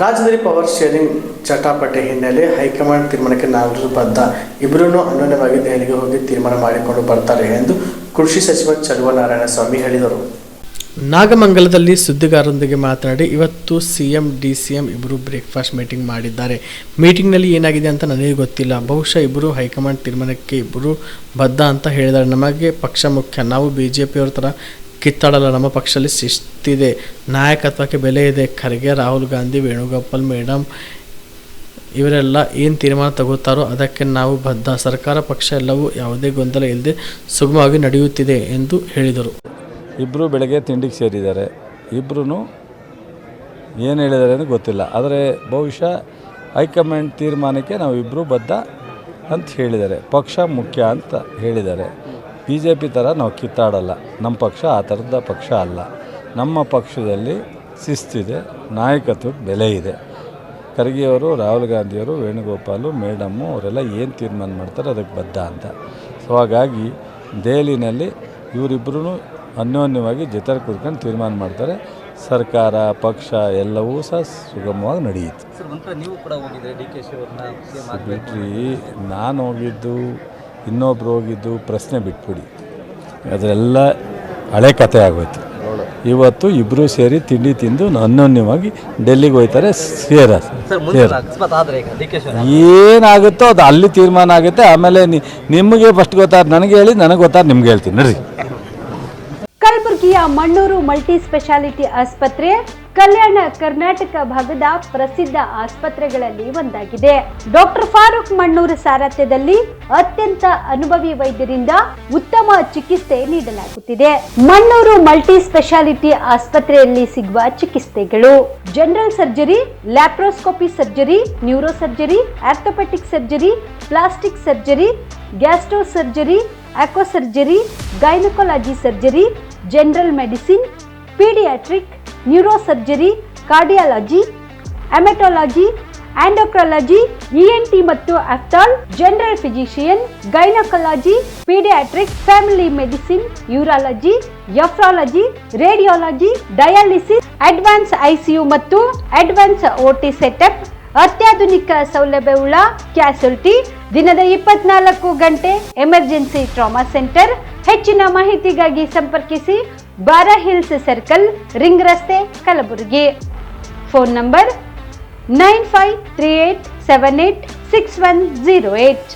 ರಾಜ್ಯದಲ್ಲಿ power sharing ಚಟಾಪಟೆ ಹಿನ್ನೆಲೆ high command ತೀರ್ಮಾನಕ್ಕೆ ನಾವೆಲ್ಲರೂ ಬದ್ಧ. ಇಬ್ಬರೂ ಅನ್ಯೋನ್ಯವಾಗಿ ದೆಹಲಿಗೆ ಹೋಗಿ ತೀರ್ಮಾನ ಮಾಡಿಕೊಂಡು ಬರ್ತಾರೆ ಎಂದು ಕೃಷಿ ಸಚಿವ ಚಲುವನಾರಾಯಣಸ್ವಾಮಿ ಹೇಳಿದರು. ನಾಗಮಂಗಲದಲ್ಲಿ ಸುದ್ದಿಗಾರರೊಂದಿಗೆ ಮಾತನಾಡಿ, ಇವತ್ತು ಸಿಎಂ ಡಿಸಿಎಂ ಇಬ್ಬರು ಬ್ರೇಕ್ಫಾಸ್ಟ್ ಮೀಟಿಂಗ್ ಮಾಡಿದ್ದಾರೆ. ಮೀಟಿಂಗ್ನಲ್ಲಿ ಏನಾಗಿದೆ ಅಂತ ನನಗೆ ಗೊತ್ತಿಲ್ಲ. ಬಹುಶಃ ಇಬ್ಬರು ಹೈಕಮಾಂಡ್ ತೀರ್ಮಾನಕ್ಕೆ ಇಬ್ಬರು ಬದ್ಧ ಅಂತ ಹೇಳಿದ್ದಾರೆ. ನಮಗೆ ಪಕ್ಷ ಮುಖ್ಯ. ನಾವು ಬಿಜೆಪಿಯವ್ರ ಥರ ಕಿತ್ತಾಡಲ್ಲ. ನಮ್ಮ ಪಕ್ಷದಲ್ಲಿ ಶಿಸ್ತಿದೆ, ನಾಯಕತ್ವಕ್ಕೆ ಬೆಲೆ ಇದೆ. ಖರ್ಗೆ, ರಾಹುಲ್ ಗಾಂಧಿ, ವೇಣುಗೋಪಾಲ್ ಮೇಡಮ್ ಇವರೆಲ್ಲ ಏನು ತೀರ್ಮಾನ ತಗೋತಾರೋ ಅದಕ್ಕೆ ನಾವು ಬದ್ಧ. ಸರ್ಕಾರ ಪಕ್ಷ ಎಲ್ಲವೂ ಯಾವುದೇ ಗೊಂದಲ ಇಲ್ಲದೆ ಸುಗಮವಾಗಿ ನಡೆಯುತ್ತಿದೆ ಎಂದು ಹೇಳಿದರು. ಇಬ್ಬರು ಬೆಳಗ್ಗೆ ತಿಂಡಿಗೆ ಸೇರಿದ್ದಾರೆ. ಇಬ್ಬರೂ ಏನು ಹೇಳಿದ್ದಾರೆ ಅಂತ ಗೊತ್ತಿಲ್ಲ. ಆದರೆ ಬಹುಶಃ ಹೈಕಮಾಂಡ್ ತೀರ್ಮಾನಕ್ಕೆ ನಾವು ಇಬ್ಬರು ಬದ್ಧ ಅಂತ ಹೇಳಿದ್ದಾರೆ. ಪಕ್ಷ ಮುಖ್ಯ ಅಂತ ಹೇಳಿದ್ದಾರೆ. ಬಿ ಜೆ ಪಿ ಥರ ನಾವು ಕಿತ್ತಾಡಲ್ಲ. ನಮ್ಮ ಪಕ್ಷ ಆ ಥರದ ಪಕ್ಷ ಅಲ್ಲ. ನಮ್ಮ ಪಕ್ಷದಲ್ಲಿ ಶಿಸ್ತಿದೆ, ನಾಯಕತ್ವಕ್ಕೆ ಬೆಲೆ ಇದೆ. ಖರ್ಗೆಯವರು, ರಾಹುಲ್ ಗಾಂಧಿಯವರು, ವೇಣುಗೋಪಾಲು ಮೇಡಮ್ಮು ಅವರೆಲ್ಲ ಏನು ತೀರ್ಮಾನ ಮಾಡ್ತಾರೆ ಅದಕ್ಕೆ ಬದ್ಧ ಅಂತ. ಸೊ ಹಾಗಾಗಿ ದೆಹಲಿನಲ್ಲಿ ಇವರಿಬ್ಬರೂ ಅನ್ಯೋನ್ಯವಾಗಿ ಜೊತೆ ಕೂತ್ಕೊಂಡು ತೀರ್ಮಾನ ಮಾಡ್ತಾರೆ. ಸರ್ಕಾರ ಪಕ್ಷ ಎಲ್ಲವೂ ಸಹ ಸುಗಮವಾಗಿ ನಡೆಯಿತು. ಬಿಟ್ರಿ ನಾನು ಹೋಗಿದ್ದು, ಇನ್ನೊಬ್ರು ಹೋಗಿದ್ದು ಪ್ರಶ್ನೆ ಬಿಟ್ಬಿಡಿ, ಅದರೆಲ್ಲ ಹಳೆ ಕಥೆ ಆಗೋಯ್ತು. ಇವತ್ತು ಇಬ್ಬರು ಸೇರಿ ತಿಂಡಿ ತಿಂದು ಅನ್ಯೋನ್ಯವಾಗಿ ಡೆಲ್ಲಿಗೆ ಹೋಗ್ತಾರೆ. ಏನಾಗುತ್ತೋ ಅದು ಅಲ್ಲಿ ತೀರ್ಮಾನ ಆಗುತ್ತೆ. ಆಮೇಲೆ ನಿಮಗೆ ಫಸ್ಟ್ ಗೊತ್ತಾದ್ರೆ ನನಗೆ ಹೇಳಿ, ನನಗೆ ಗೊತ್ತಾದ್ರೆ ನಿಮ್ಗೆ ಹೇಳ್ತೀನಿ ನಡ್ರಿ. ಕಲಬುರಗಿಯ ಮಣ್ಣೂರು ಮಲ್ಟಿ ಸ್ಪೆಷಾಲಿಟಿ ಆಸ್ಪತ್ರೆ ಕಲ್ಯಾಣ ಕರ್ನಾಟಕ ಭಾಗದ ಪ್ರಸಿದ್ಧ ಆಸ್ಪತ್ರೆಗಳಲ್ಲಿ ಒಂದಾಗಿದೆ. ಡಾಕ್ಟರ್ ಫಾರೂಕ್ ಮಣ್ಣೂರು ಸಾರಥ್ಯದಲ್ಲಿ ಅತ್ಯಂತ ಅನುಭವಿ ವೈದ್ಯರಿಂದ ಉತ್ತಮ ಚಿಕಿತ್ಸೆ ನೀಡಲಾಗುತ್ತಿದೆ. ಮಣ್ಣೂರು ಮಲ್ಟಿ ಸ್ಪೆಷಾಲಿಟಿ ಆಸ್ಪತ್ರೆಯಲ್ಲಿ ಸಿಗುವ ಚಿಕಿತ್ಸೆಗಳು: general surgery, laparoscopy surgery, neuro surgery, orthopaedic surgery, plastic surgery, gastro surgery, aqua surgery, gynaecology surgery, general medicine, paediatric, neuro surgery, cardiology, haematology, endocrinology, ENT ಮತ್ತು ophthal, general physician, gynaecology, paediatric, family medicine, urology, nephrology, radiology, dialysis, advance ICU ಮತ್ತು advance OT setup, ಅತ್ಯಾಧುನಿಕ ಸೌಲಭ್ಯವುಳ್ಳ ಕ್ಯಾಸುಲಿಟಿ, ದಿನದ 24 ಗಂಟೆ emergency trauma centre. ಹೆಚ್ಚಿನ ಮಾಹಿತಿಗಾಗಿ ಸಂಪರ್ಕಿಸಿ ಬಾರಾ hills circle, ring ರಸ್ತೆ, ಕಲಬುರಗಿ. Phone number 9538786108.